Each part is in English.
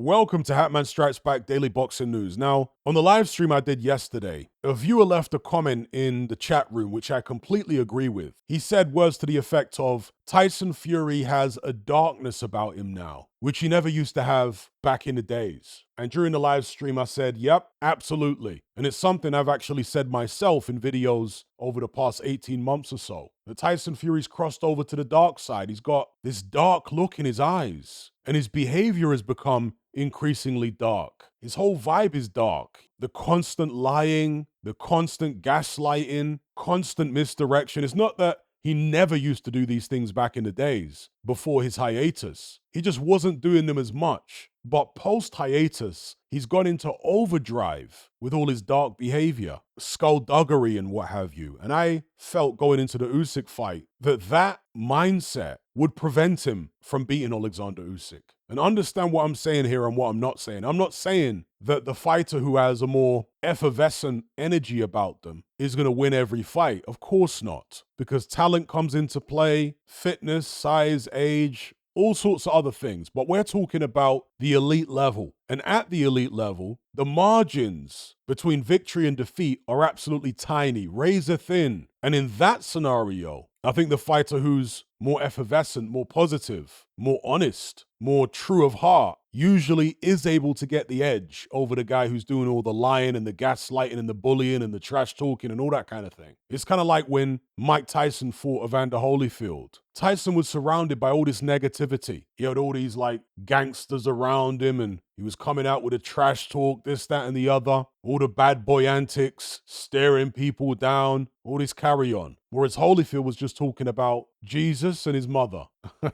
Welcome to Hatman Strikes Back Daily Boxing News. Now, on the live stream I did yesterday, a viewer left a comment in the chat room which I completely agree with. He said words to the effect of, Tyson Fury has a darkness about him now, which he never used to have back in the days. And during the live stream I said, yep, absolutely. And it's something I've actually said myself in videos over the past 18 months or so. That Tyson Fury's crossed over to the dark side. He's got this dark look in his eyes. And his behavior has become increasingly dark. His whole vibe is dark. The constant lying, the constant gaslighting, constant misdirection. It's not that he never used to do these things back in the days before his hiatus. He just wasn't doing them as much. But post-hiatus, he's gone into overdrive with all his dark behavior, skullduggery and what have you. And I felt going into the Usyk fight that mindset would prevent him from beating Alexander Usyk. And understand what I'm saying here and what I'm not saying. I'm not saying that the fighter who has a more effervescent energy about them is going to win every fight. Of course not. Because talent comes into play, fitness, size, age, all sorts of other things. But we're talking about the elite level. And at the elite level, the margins between victory and defeat are absolutely tiny, razor thin. And in that scenario, I think the fighter who's more effervescent, more positive, more honest, more true of heart, usually is able to get the edge over the guy who's doing all the lying and the gaslighting and the bullying and the trash talking and all that kind of thing. It's kind of like when Mike Tyson fought Evander Holyfield. Tyson was surrounded by all this negativity. He had all these like gangsters around him and he was coming out with a trash talk, this, that, and the other. All the bad boy antics, staring people down, all this carry on. Whereas Holyfield was just talking about Jesus and his mother. Do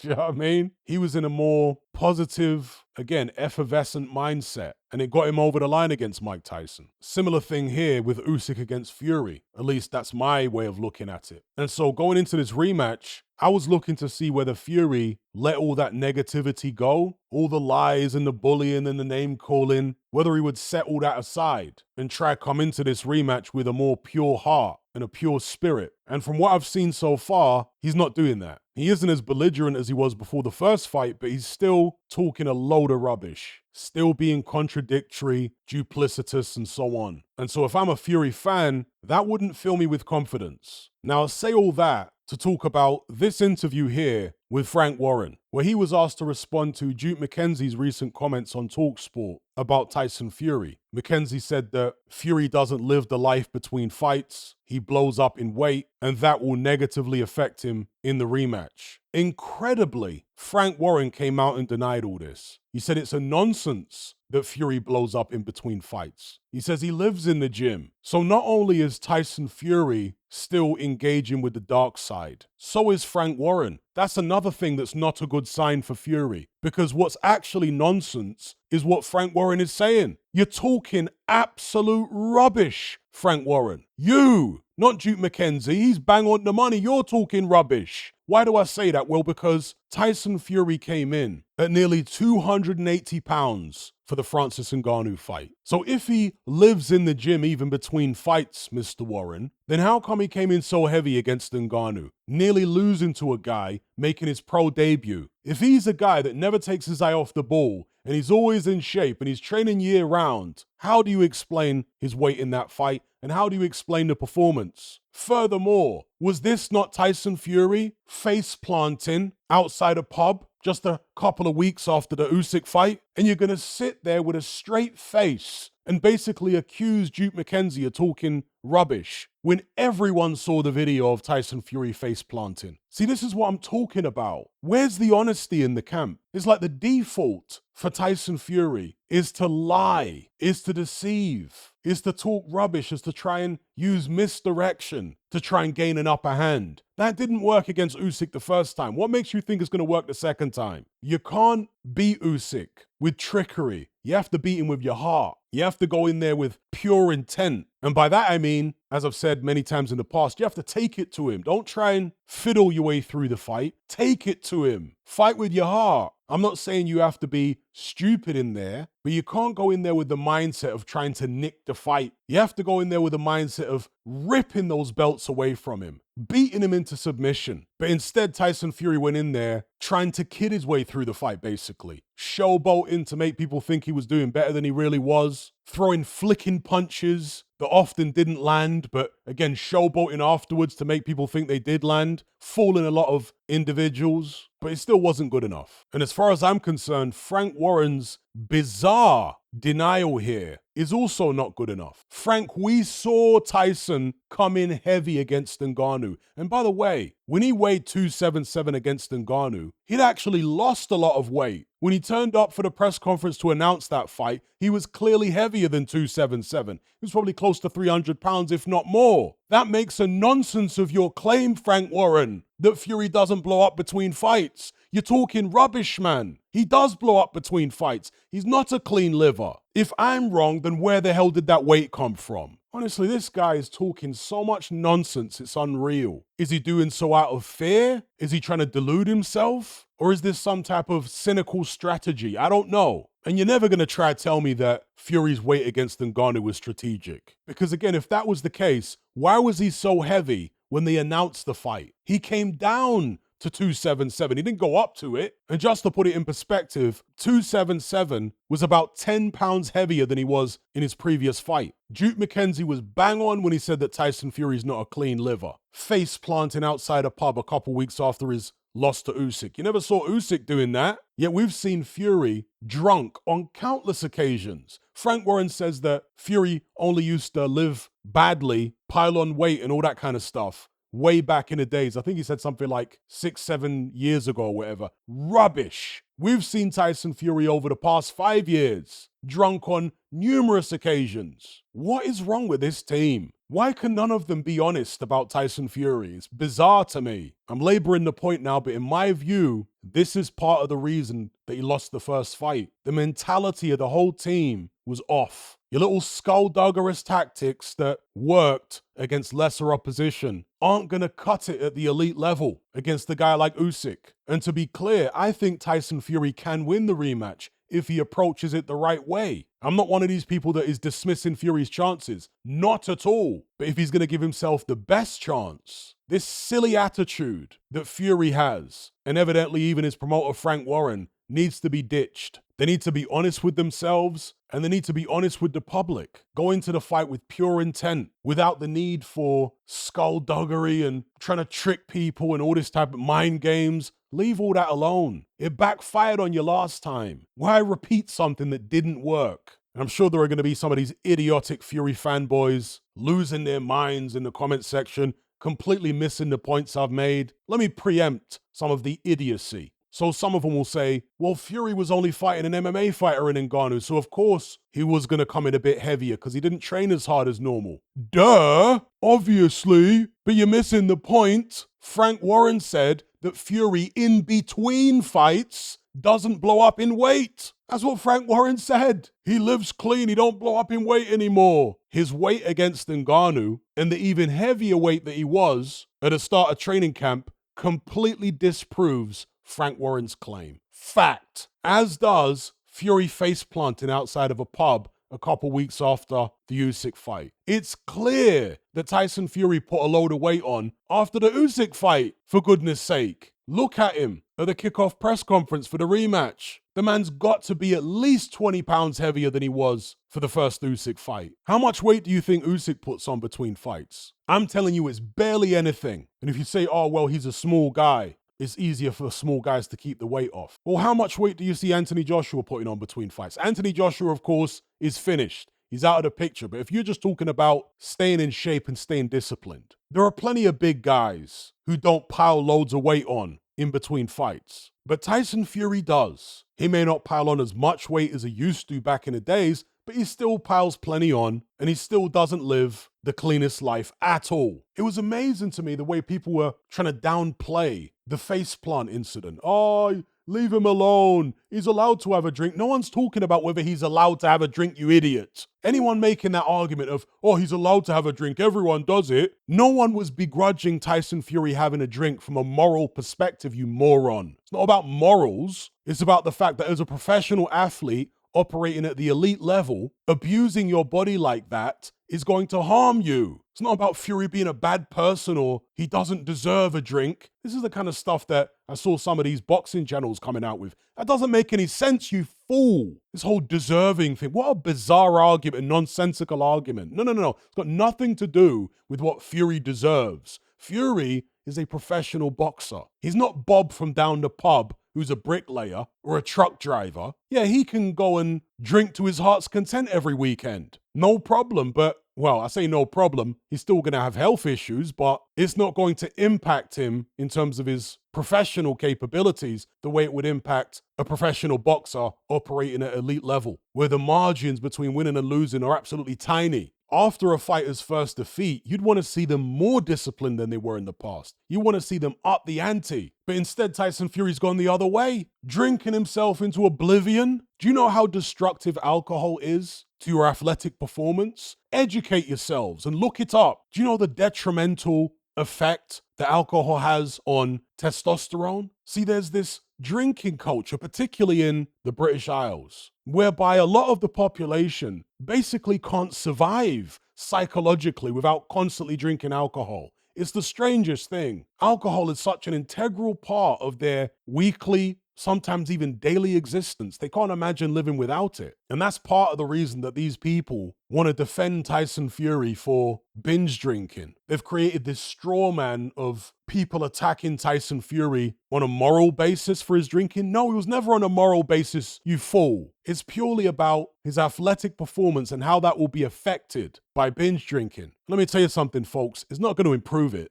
you know what I mean? He was in a more positive, again, effervescent mindset. And it got him over the line against Mike Tyson. Similar thing here with Usyk against Fury. At least that's my way of looking at it. And so going into this rematch, I was looking to see whether Fury let all that negativity go, all the lies and the bullying and the name calling, whether he would set all that aside and try to come into this rematch with a more pure heart and a pure spirit. And from what I've seen so far, he's not doing that. He isn't as belligerent as he was before the first fight, but he's still talking a load of rubbish, still being contradictory, duplicitous, and so on. And so if I'm a Fury fan, that wouldn't fill me with confidence. Now, I say all that to talk about this interview here with Frank Warren, where he was asked to respond to Duke McKenzie's recent comments on TalkSport about Tyson Fury. McKenzie said that Fury doesn't live the life between fights, he blows up in weight, and that will negatively affect him in the rematch. Incredibly, Frank Warren came out and denied all this. He said it's a nonsense that Fury blows up in between fights. He says he lives in the gym. So not only is Tyson Fury still engaging with the dark side, so is Frank Warren. That's another thing that's not a good sign for Fury, because what's actually nonsense is what Frank Warren is saying. You're talking absolute rubbish, Frank Warren. You, not Duke McKenzie, he's bang on the money. You're talking rubbish. Why do I say that? Well, because Tyson Fury came in at nearly 280 pounds for the Francis Ngannou fight. So if he lives in the gym even between fights, Mr. Warren, then how come he came in so heavy against Ngannou, nearly losing to a guy making his pro debut? If he's a guy that never takes his eye off the ball and he's always in shape and he's training year round, how do you explain his weight in that fight? And how do you explain the performance? Furthermore, was this not Tyson Fury face planting outside a pub just a couple of weeks after the Usyk fight? And you're going to sit there with a straight face and basically accuse Duke McKenzie of talking rubbish when everyone saw the video of Tyson Fury face planting. See, this is what I'm talking about. Where's the honesty in the camp? It's like the default for Tyson Fury is to lie, is to deceive, is to talk rubbish, is to try and use misdirection to try and gain an upper hand. That didn't work against Usyk the first time. What makes you think it's going to work the second time? You can't beat Usyk with trickery. You have to beat him with your heart. You have to go in there with pure intent. And by that I mean, as I've said many times in the past, you have to take it to him. Don't try and fiddle your way through the fight. Take it to him. Fight with your heart. I'm not saying you have to be stupid in there, but you can't go in there with the mindset of trying to nick the fight. You have to go in there with the mindset of ripping those belts away from him, beating him into submission. But instead, Tyson Fury went in there trying to kid his way through the fight, basically. Showboating to make people think he was doing better than he really was, throwing flicking punches that often didn't land, but again, showboating afterwards to make people think they did land, fooling a lot of individuals, but it still wasn't good enough. And as far as I'm concerned, Frank Warren's bizarre denial here is also not good enough. Frank, we saw Tyson come in heavy against Ngannou. And by the way, when he weighed 277 against Ngannou, he'd actually lost a lot of weight. When he turned up for the press conference to announce that fight, he was clearly heavier than 277. He was probably close to 300 pounds, if not more. That makes a nonsense of your claim, Frank Warren, that Fury doesn't blow up between fights. You're talking rubbish, man. He does blow up between fights. He's not a clean liver. If I'm wrong, then where the hell did that weight come from? Honestly, this guy is talking so much nonsense, it's unreal. Is he doing so out of fear? Is he trying to delude himself? Or is this some type of cynical strategy? I don't know. And you're never going to try to tell me that Fury's weight against Ngannou was strategic. Because again, if that was the case, why was he so heavy when they announced the fight? He came down to 277. He didn't go up to it. And just to put it in perspective, 277 was about 10 pounds heavier than he was in his previous fight. Duke McKenzie was bang on when he said that Tyson Fury's not a clean liver. Face planting outside a pub a couple weeks after his loss to Usyk. You never saw Usyk doing that. Yet we've seen Fury drunk on countless occasions. Frank Warren says that Fury only used to live badly, pile on weight and all that kind of stuff way back in the days. I think he said something like 6-7 years ago or whatever. Rubbish. We've seen Tyson Fury over the past 5 years, drunk on numerous occasions. What is wrong with this team? Why can none of them be honest about Tyson Fury? It's bizarre to me. I'm laboring the point now, but in my view, this is part of the reason that he lost the first fight. The mentality of the whole team was off. Your little skullduggerous tactics that worked against lesser opposition aren't going to cut it at the elite level against a guy like Usyk. And to be clear, I think Tyson Fury can win the rematch if he approaches it the right way. I'm not one of these people that is dismissing Fury's chances. Not at all. But if he's going to give himself the best chance, this silly attitude that Fury has, and evidently even his promoter Frank Warren, needs to be ditched. They need to be honest with themselves, and they need to be honest with the public. Go into the fight with pure intent, without the need for skullduggery and trying to trick people and all this type of mind games. Leave all that alone. It backfired on you last time. Why repeat something that didn't work? And I'm sure there are going to be some of these idiotic Fury fanboys losing their minds in the comment section, completely missing the points I've made. Let me preempt some of the idiocy. So some of them will say, well, Fury was only fighting an MMA fighter in Ngannou, so of course he was going to come in a bit heavier because he didn't train as hard as normal. Duh! Obviously, but you're missing the point. Frank Warren said that Fury in between fights doesn't blow up in weight. That's what Frank Warren said. He lives clean, he don't blow up in weight anymore. His weight against Ngannou and the even heavier weight that he was at the start of training camp completely disproves Frank Warren's claim. Fact. As does Fury face planting outside of a pub a couple weeks after the Usyk fight. It's clear that Tyson Fury put a load of weight on after the Usyk fight, for goodness sake. Look at him at the kickoff press conference for the rematch. The man's got to be at least 20 pounds heavier than he was for the first Usyk fight. How much weight do you think Usyk puts on between fights? I'm telling you, it's barely anything. And if you say, oh, well, he's a small guy, it's easier for small guys to keep the weight off. Well, how much weight do you see Anthony Joshua putting on between fights? Anthony Joshua, of course, is finished. He's out of the picture. But if you're just talking about staying in shape and staying disciplined, there are plenty of big guys who don't pile loads of weight on in between fights. But Tyson Fury does. He may not pile on as much weight as he used to back in the days, but he still piles plenty on, and he still doesn't live the cleanest life at all. It was amazing to me the way people were trying to downplay the faceplant incident. Oh, leave him alone. He's allowed to have a drink. No one's talking about whether he's allowed to have a drink, you idiot. Anyone making that argument of, oh, he's allowed to have a drink, everyone does it. No one was begrudging Tyson Fury having a drink from a moral perspective, you moron. It's not about morals. It's about the fact that as a professional athlete operating at the elite level, abusing your body like that is going to harm you. It's not about Fury being a bad person or he doesn't deserve a drink. This is the kind of stuff that I saw some of these boxing channels coming out with. That doesn't make any sense, you fool. This whole deserving thing. What a bizarre argument, a nonsensical argument. No. It's got nothing to do with what Fury deserves. Fury is a professional boxer. He's not Bob from down the pub who's a bricklayer or a truck driver. Yeah, he can go and drink to his heart's content every weekend. No problem, but, well, I say no problem. He's still going to have health issues, but it's not going to impact him in terms of his professional capabilities the way it would impact a professional boxer operating at elite level, where the margins between winning and losing are absolutely tiny. After a fighter's first defeat, you'd want to see them more disciplined than they were in the past. You want to see them up the ante. But instead, Tyson Fury's gone the other way, drinking himself into oblivion. Do you know how destructive alcohol is to your athletic performance? Educate yourselves and look it up. Do you know the detrimental effect that alcohol has on testosterone? See, there's this drinking culture, particularly in the British Isles, whereby a lot of the population basically can't survive psychologically without constantly drinking alcohol. It's the strangest thing. Alcohol is such an integral part of their weekly, sometimes even daily existence. They can't imagine living without it. And that's part of the reason that these people want to defend Tyson Fury for binge drinking. They've created this straw man of people attacking Tyson Fury on a moral basis for his drinking. No, he was never on a moral basis, you fool. It's purely about his athletic performance and how that will be affected by binge drinking. Let me tell you something, folks. It's not going to improve it.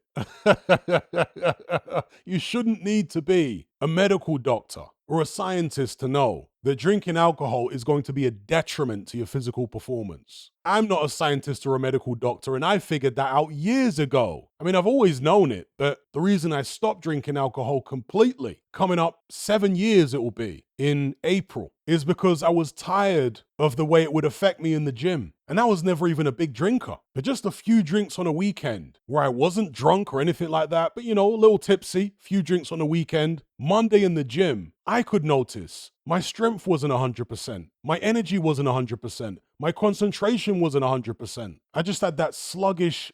You shouldn't need to be a medical doctor or a scientist to know that drinking alcohol is going to be a detriment to your physical performance. I'm not a scientist or a medical doctor, and I figured that out years ago. I mean, I've always known it, but the reason I stopped drinking alcohol completely, coming up 7 years it will be in April, is because I was tired of the way it would affect me in the gym. And I was never even a big drinker, but just a few drinks on a weekend where I wasn't drunk or anything like that, but you know, a little tipsy, few drinks on a weekend. Monday in the gym, I could notice my strength wasn't 100%. My energy wasn't 100%. My concentration wasn't 100%. I just had that sluggish,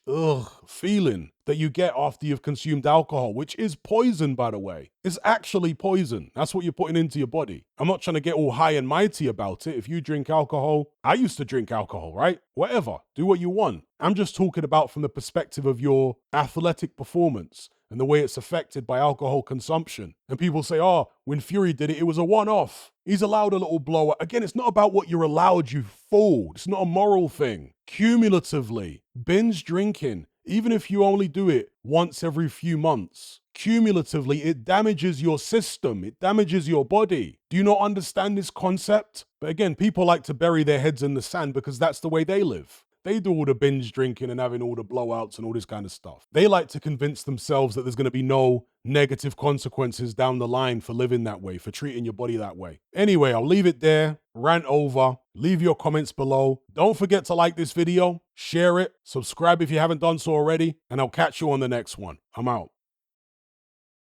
feeling that you get after you've consumed alcohol, which is poison, by the way. It's actually poison. That's what you're putting into your body. I'm not trying to get all high and mighty about it. If you drink alcohol, I used to drink alcohol, right? Whatever. Do what you want. I'm just talking about from the perspective of your athletic performance and the way it's affected by alcohol consumption. And people say, oh, when Fury did it, it was a one-off. He's allowed a little blower. Again, it's not about what you're allowed, you fool. It's not a moral thing. Cumulatively, binge drinking, even if you only do it once every few months, cumulatively, it damages your system. It damages your body. Do you not understand this concept? But again, people like to bury their heads in the sand because that's the way they live. They do all the binge drinking and having all the blowouts and all this kind of stuff. They like to convince themselves that there's going to be no negative consequences down the line for living that way, for treating your body that way. Anyway, I'll leave it there. Rant over. Leave your comments below. Don't forget to like this video, share it, subscribe if you haven't done so already, and I'll catch you on the next one. I'm out.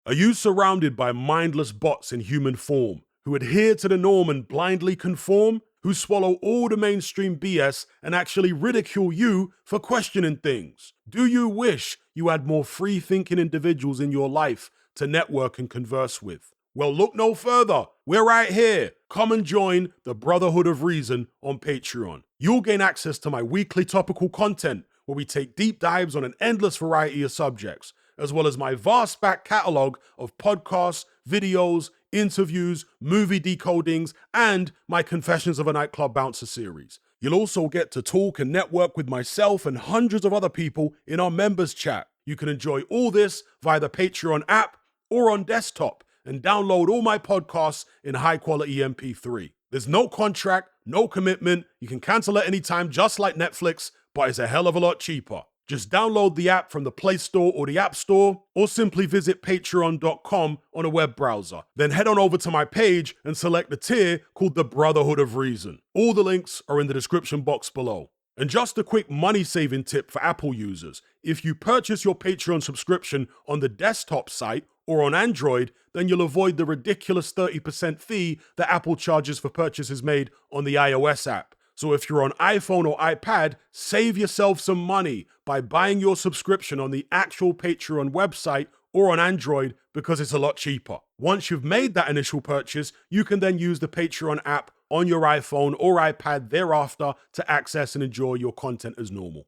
Are you surrounded by mindless bots in human form who adhere to the norm and blindly conform? Who swallow all the mainstream BS and actually ridicule you for questioning things? Do you wish you had more free-thinking individuals in your life to network and converse with? Well, look no further. We're right here. Come and join the Brotherhood of Reason on Patreon. You'll gain access to my weekly topical content where we take deep dives on an endless variety of subjects, as well as my vast back catalogue of podcasts, videos, interviews, movie decodings, and my Confessions of a Nightclub Bouncer series. You'll also get to talk and network with myself and hundreds of other people in our members chat. You can enjoy all this via the Patreon app or on desktop and download all my podcasts in high quality MP3. There's no contract, no commitment. You can cancel at any time just like Netflix, but it's a hell of a lot cheaper. Just download the app from the Play Store or the App Store, or simply visit patreon.com on a web browser. Then head on over to my page and select the tier called the Brotherhood of Reason. All the links are in the description box below. And just a quick money-saving tip for Apple users. If you purchase your Patreon subscription on the desktop site or on Android, then you'll avoid the ridiculous 30% fee that Apple charges for purchases made on the iOS app. So if you're on iPhone or iPad, save yourself some money by buying your subscription on the actual Patreon website or on Android because it's a lot cheaper. Once you've made that initial purchase, you can then use the Patreon app on your iPhone or iPad thereafter to access and enjoy your content as normal.